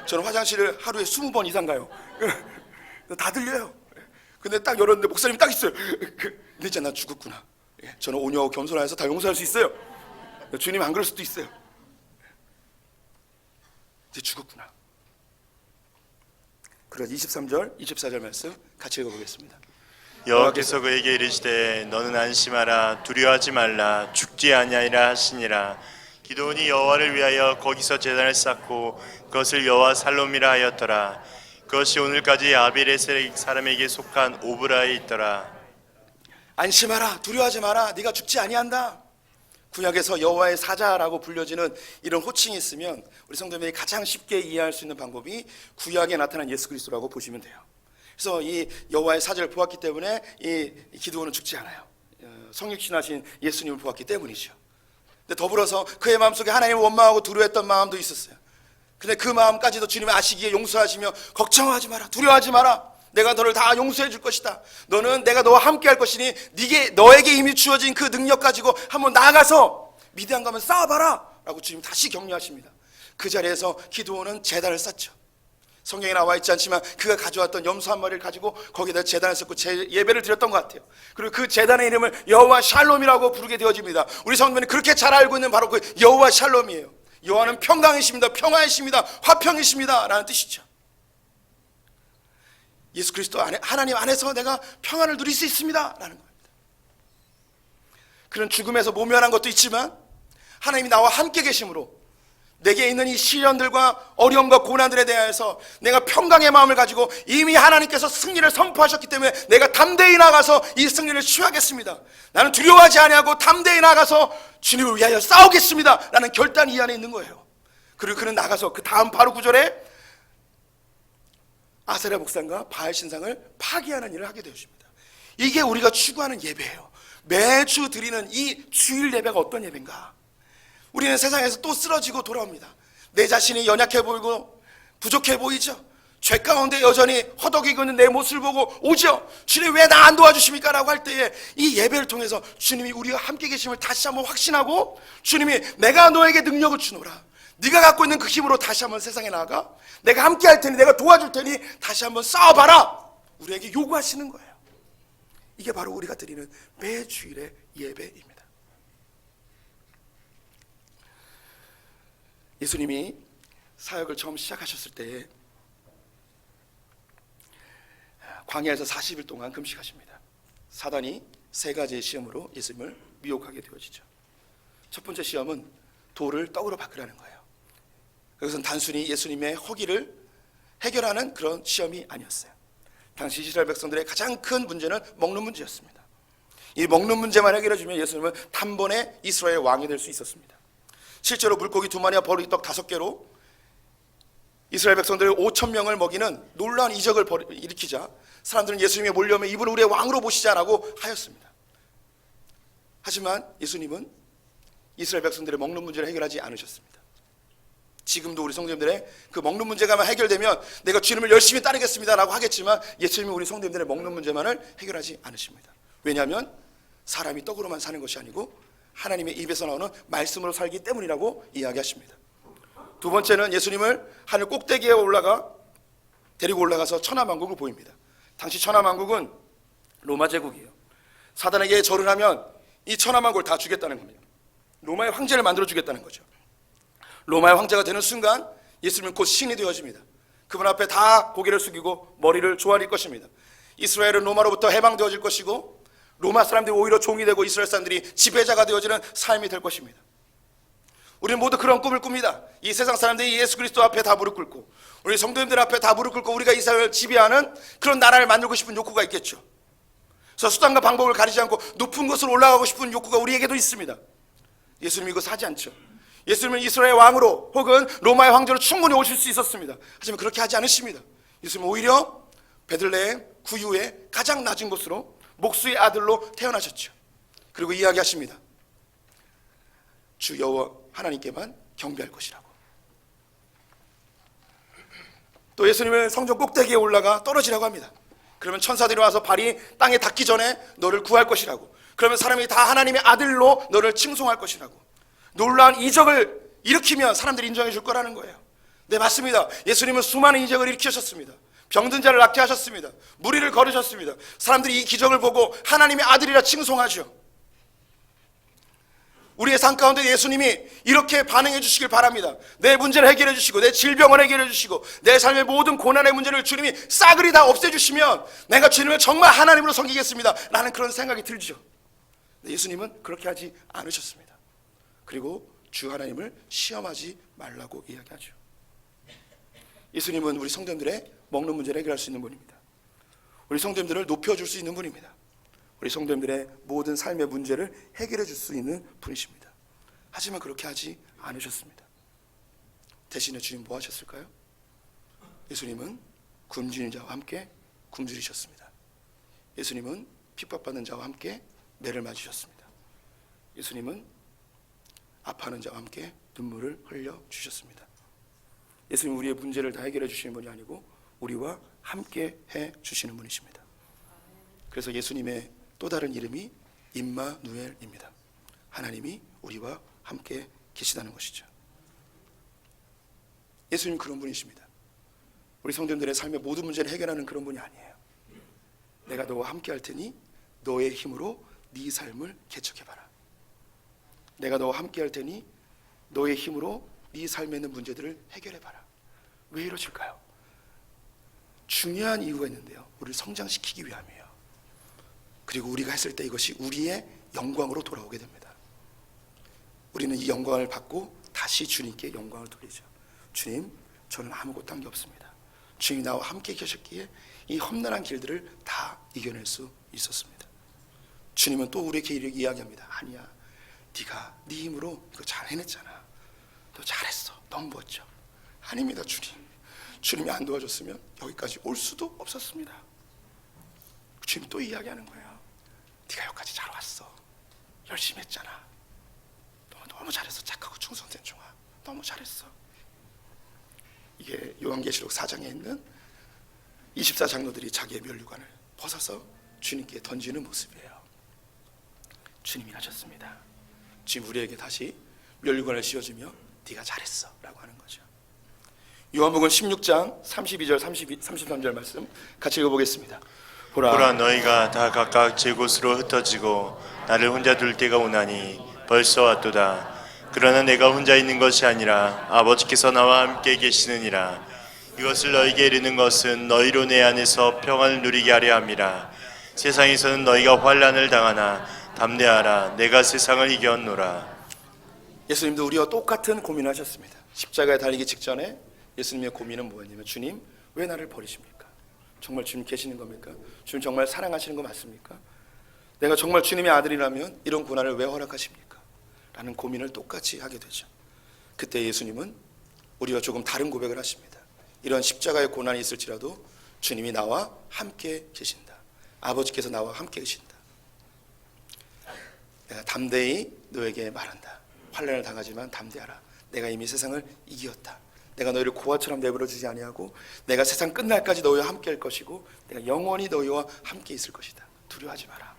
저는 화장실을 하루에 20번 이상 가요. 다 들려요. 근데 딱 열었는데 목사님이 딱 있어요. 근데 이제 난 죽었구나. 저는 온유하고 겸손해서 다 용서할 수 있어요. 주님 안 그럴 수도 있어요. 이제 죽었구나. 그래서 23절, 24절 말씀 같이 읽어보겠습니다. 여호와께서 그에게 이르시되 너는 안심하라 두려워하지 말라 죽지 아니하리라 하시니라. 기드온이 여호와를 위하여 거기서 제단을 쌓고 그것을 여호와 살롬이라 하였더라. 그것이 오늘까지 아비레셀 사람에게 속한 오브라에 있더라. 안심하라, 두려워하지 마라, 네가 죽지 아니한다. 구약에서 여호와의 사자라고 불려지는 이런 호칭이 있으면 우리 성도님들이 가장 쉽게 이해할 수 있는 방법이 구약에 나타난 예수 그리스도라고 보시면 돼요. 그래서 이 여호와의 사자를 보았기 때문에 이 기드온은 죽지 않아요. 성육신하신 예수님을 보았기 때문이죠. 근데 더불어서 그의 마음속에 하나님을 원망하고 두려워했던 마음도 있었어요. 근데 그 마음까지도 주님이 아시기에 용서하시며 걱정하지 마라, 두려워하지 마라, 내가 너를 다 용서해 줄 것이다. 너는 내가 너와 함께 할 것이니 너에게 이미 주어진 그 능력 가지고 한번 나아가서 미디안 가면 싸워봐라 라고 주님 다시 격려하십니다. 그 자리에서 기드온은 제단을 쌓죠. 성경에 나와 있지 않지만 그가 가져왔던 염소 한 마리를 가지고 거기다 제단을 쌓고 예배를 드렸던 것 같아요. 그리고 그 제단의 이름을 여호와 샬롬이라고 부르게 되어집니다. 우리 성도님이 그렇게 잘 알고 있는 바로 그 여호와 샬롬이에요. 여호와는 평강이십니다, 평화이십니다, 화평이십니다 라는 뜻이죠. 예수 그리스도 안에, 하나님 안에서 내가 평안을 누릴 수 있습니다 라는 겁니다. 그런 죽음에서 모면한 것도 있지만 하나님이 나와 함께 계심으로 내게 있는 이 시련들과 어려움과 고난들에 대해서 내가 평강의 마음을 가지고 이미 하나님께서 승리를 선포하셨기 때문에 내가 담대히 나가서 이 승리를 취하겠습니다. 나는 두려워하지 아니하고 담대히 나가서 주님을 위하여 싸우겠습니다 라는 결단이 이 안에 있는 거예요. 그리고 그는 나가서 그 다음 바로 구절에 아세라 목상과 바알 신상을 파괴하는 일을 하게 되었습니다. 이게 우리가 추구하는 예배예요. 매주 드리는 이 주일 예배가 어떤 예배인가? 우리는 세상에서 또 쓰러지고 돌아옵니다. 내 자신이 연약해 보이고 부족해 보이죠. 죄 가운데 여전히 허덕이고 있는 내 모습을 보고 오죠. 주님 왜 나 안 도와주십니까? 라고 할 때에 이 예배를 통해서 주님이 우리와 함께 계심을 다시 한번 확신하고 주님이 내가 너에게 능력을 주노라, 네가 갖고 있는 그 힘으로 다시 한번 세상에 나아가 내가 함께 할 테니 내가 도와줄 테니 다시 한번 싸워봐라 우리에게 요구하시는 거예요. 이게 바로 우리가 드리는 매주일의 예배입니다. 예수님이 사역을 처음 시작하셨을 때 광야에서 40일 동안 금식하십니다. 사단이 세 가지의 시험으로 예수님을 미혹하게 되어지죠. 첫 번째 시험은 돌을 떡으로 바꾸라는 거예요. 이것은 단순히 예수님의 허기를 해결하는 그런 시험이 아니었어요. 당시 이스라엘 백성들의 가장 큰 문제는 먹는 문제였습니다. 이 먹는 문제만 해결해주면 예수님은 단번에 이스라엘 왕이 될 수 있었습니다. 실제로 물고기 2마리와 버리떡 5개로 이스라엘 백성들 5,000명을 먹이는 놀라운 이적을 일으키자 사람들은 예수님이 몰려오면 이분을 우리의 왕으로 보시자라고 하였습니다. 하지만 예수님은 이스라엘 백성들의 먹는 문제를 해결하지 않으셨습니다. 지금도 우리 성도님들의 그 먹는 문제가만 해결되면 내가 주님을 열심히 따르겠습니다라고 하겠지만 예수님은 우리 성도님들의 먹는 문제만을 해결하지 않으십니다. 왜냐하면 사람이 떡으로만 사는 것이 아니고 하나님의 입에서 나오는 말씀으로 살기 때문이라고 이야기하십니다. 두 번째는 예수님을 하늘 꼭대기에 데리고 올라가서 천하만국을 보입니다. 당시 천하만국은 로마 제국이에요. 사단에게 절을 하면 이 천하만국을 다 주겠다는 겁니다. 로마의 황제를 만들어 주겠다는 거죠. 로마의 황제가 되는 순간 예수님은 곧 신이 되어집니다. 그분 앞에 다 고개를 숙이고 머리를 조아릴 것입니다. 이스라엘은 로마로부터 해방되어질 것이고 로마 사람들이 오히려 종이 되고 이스라엘 사람들이 지배자가 되어지는 삶이 될 것입니다. 우리는 모두 그런 꿈을 꿉니다. 이 세상 사람들이 예수 그리스도 앞에 다 무릎 꿇고 우리 성도님들 앞에 다 무릎 꿇고 우리가 이 사회를 지배하는 그런 나라를 만들고 싶은 욕구가 있겠죠. 그래서 수단과 방법을 가리지 않고 높은 곳으로 올라가고 싶은 욕구가 우리에게도 있습니다. 예수님이 이것을 하지 않죠. 예수님은 이스라엘 왕으로 혹은 로마의 황제로 충분히 오실 수 있었습니다. 하지만 그렇게 하지 않으십니다. 예수님은 오히려 베들레헴 구유의 가장 낮은 곳으로 목수의 아들로 태어나셨죠. 그리고 이야기하십니다. 주 여호와 하나님께만 경배할 것이라고. 또 예수님을 성전 꼭대기에 올라가 떨어지라고 합니다. 그러면 천사들이 와서 발이 땅에 닿기 전에 너를 구할 것이라고. 그러면 사람이 다 하나님의 아들로 너를 칭송할 것이라고. 놀라운 이적을 일으키면 사람들이 인정해 줄 거라는 거예요. 네, 맞습니다. 예수님은 수많은 이적을 일으키셨습니다. 병든 자를 낫게 하셨습니다. 무리를 걸으셨습니다. 사람들이 이 기적을 보고 하나님의 아들이라 칭송하죠. 우리의 삶 가운데 예수님이 이렇게 반응해 주시길 바랍니다. 내 문제를 해결해 주시고 내 질병을 해결해 주시고 내 삶의 모든 고난의 문제를 주님이 싸그리 다 없애주시면 내가 주님을 정말 하나님으로 섬기겠습니다 라는 그런 생각이 들죠. 예수님은 그렇게 하지 않으셨습니다. 그리고 주 하나님을 시험하지 말라고 이야기하죠. 예수님은 우리 성도님들의 먹는 문제를 해결할 수 있는 분입니다. 우리 성도님들을 높여줄 수 있는 분입니다. 우리 성도님들의 모든 삶의 문제를 해결해 줄 수 있는 분이십니다. 하지만 그렇게 하지 않으셨습니다. 대신에 주님 뭐 하셨을까요? 예수님은 굶주린 자와 함께 굶주리셨습니다. 예수님은 핍박받는 자와 함께 매를 맞으셨습니다. 예수님은 아파하는 자와 함께 눈물을 흘려 주셨습니다. 예수님은 우리의 문제를 다 해결해 주시는 분이 아니고 우리와 함께 해 주시는 분이십니다. 그래서 예수님의 또 다른 이름이 임마누엘입니다. 하나님이 우리와 함께 계시다는 것이죠. 예수님 그런 분이십니다. 우리 성도님들의 삶의 모든 문제를 해결하는 그런 분이 아니에요. 내가 너와 함께 할 테니 너의 힘으로 네 삶을 개척해봐라. 내가 너와 함께 할 테니 너의 힘으로 네 삶에 있는 문제들을 해결해봐라. 왜 이러실까요? 중요한 이유가 있는데요. 우리를 성장시키기 위함이에요. 그리고 우리가 했을 때 이것이 우리의 영광으로 돌아오게 됩니다. 우리는 이 영광을 받고 다시 주님께 영광을 돌리죠. 주님, 저는 아무것도 한 게 없습니다. 주님이 나와 함께 계셨기에 이 험난한 길들을 다 이겨낼 수 있었습니다. 주님은 또 우리에게 이야기합니다. 아니야, 네가 네 힘으로 이거 잘 해냈잖아. 너 잘했어. 너무 멋져. 아닙니다, 주님. 주님이 안 도와줬으면 여기까지 올 수도 없었습니다. 주님이 또 이야기하는 거예요. 네가 여기까지 잘 왔어. 열심히 했잖아. 너무 잘했어. 착하고 충성된 종아. 너무 잘했어. 이게 요한계시록 4장에 있는 24장로들이 자기의 면류관을 벗어서 주님께 던지는 모습이에요. 주님이 하셨습니다. 지금 우리에게 다시 면류관을 씌워주며 네가 잘했어 라고 하는 거죠. 요한복음 16장 32절 33절 말씀 같이 읽어보겠습니다. 보라 너희가 다 각각 제 곳으로 흩어지고 나를 혼자 둘 때가 오나니 벌써 왔도다. 그러나 내가 혼자 있는 것이 아니라 아버지께서 나와 함께 계시느니라. 이것을 너희에게 이르는 것은 너희로 내 안에서 평안을 누리게 하려 함이라. 세상에서는 너희가 환난을 당하나 담대하라. 내가 세상을 이겼노라. 예수님도 우리와 똑같은 고민을 하셨습니다. 십자가에 달리기 직전에 예수님의 고민은 뭐였냐면 주님 왜 나를 버리십니까? 정말 주님 계시는 겁니까? 주님 정말 사랑하시는 거 맞습니까? 내가 정말 주님의 아들이라면 이런 고난을 왜 허락하십니까? 라는 고민을 똑같이 하게 되죠. 그때 예수님은 우리와 조금 다른 고백을 하십니다. 이런 십자가의 고난이 있을지라도 주님이 나와 함께 계신다. 아버지께서 나와 함께 계신다. 내가 담대히 너에게 말한다. 환난을 당하지만 담대하라. 내가 이미 세상을 이기었다. 내가 너희를 고아처럼 내버려두지 아니하고 내가 세상 끝날까지 너희와 함께 할 것이고 내가 영원히 너희와 함께 있을 것이다. 두려워하지 마라.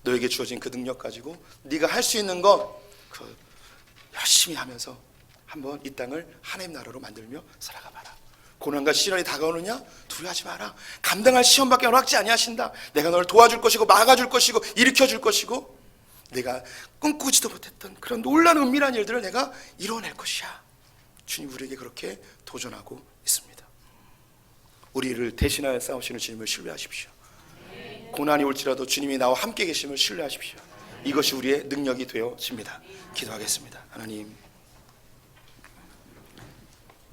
너에게 주어진 그 능력 가지고 네가 할 수 있는 거 열심히 하면서 한번 이 땅을 하나님 나라로 만들며 살아가 봐라. 고난과 시련이 다가오느냐? 두려워하지 마라. 감당할 시험밖에 허락지 아니하신다. 내가 너를 도와줄 것이고 막아줄 것이고 일으켜줄 것이고 내가 꿈꾸지도 못했던 그런 놀라운 은밀한 일들을 내가 이뤄낼 것이야. 주님 우리에게 그렇게 도전하고 있습니다. 우리를 대신하여 싸우시는 주님을 신뢰하십시오. 고난이 올지라도 주님이 나와 함께 계심을 신뢰하십시오. 이것이 우리의 능력이 되어집니다. 기도하겠습니다.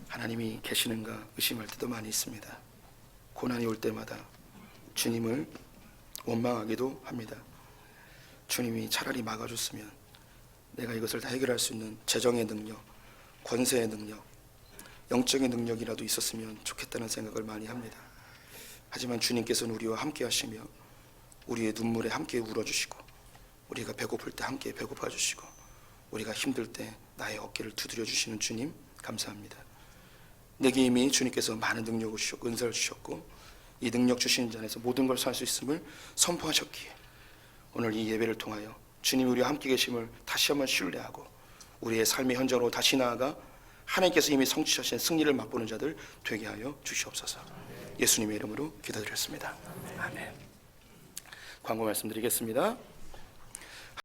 하나님이 계시는가 의심할 때도 많이 있습니다. 고난이 올 때마다 주님을 원망하기도 합니다. 주님이 차라리 막아줬으면 내가 이것을 다 해결할 수 있는 재정의 능력, 권세의 능력, 영적인 능력이라도 있었으면 좋겠다는 생각을 많이 합니다. 하지만 주님께서는 우리와 함께 하시며 우리의 눈물에 함께 울어주시고 우리가 배고플 때 함께 배고파 주시고 우리가 힘들 때 나의 어깨를 두드려 주시는 주님 감사합니다. 내게 이미 주님께서 많은 능력을 주셨고 은사를 주셨고 이 능력 주시는 자 안에서 모든 걸 살 수 있음을 선포하셨기에 오늘 이 예배를 통하여 주님이 우리와 함께 계심을 다시 한번 신뢰하고 우리의 삶의 현장으로 다시 나아가 하나님께서 이미 성취하신 승리를 맛보는 자들 되게 하여 주시옵소서. 예수님의 이름으로 기도드렸습니다. 아멘. 광고 말씀드리겠습니다.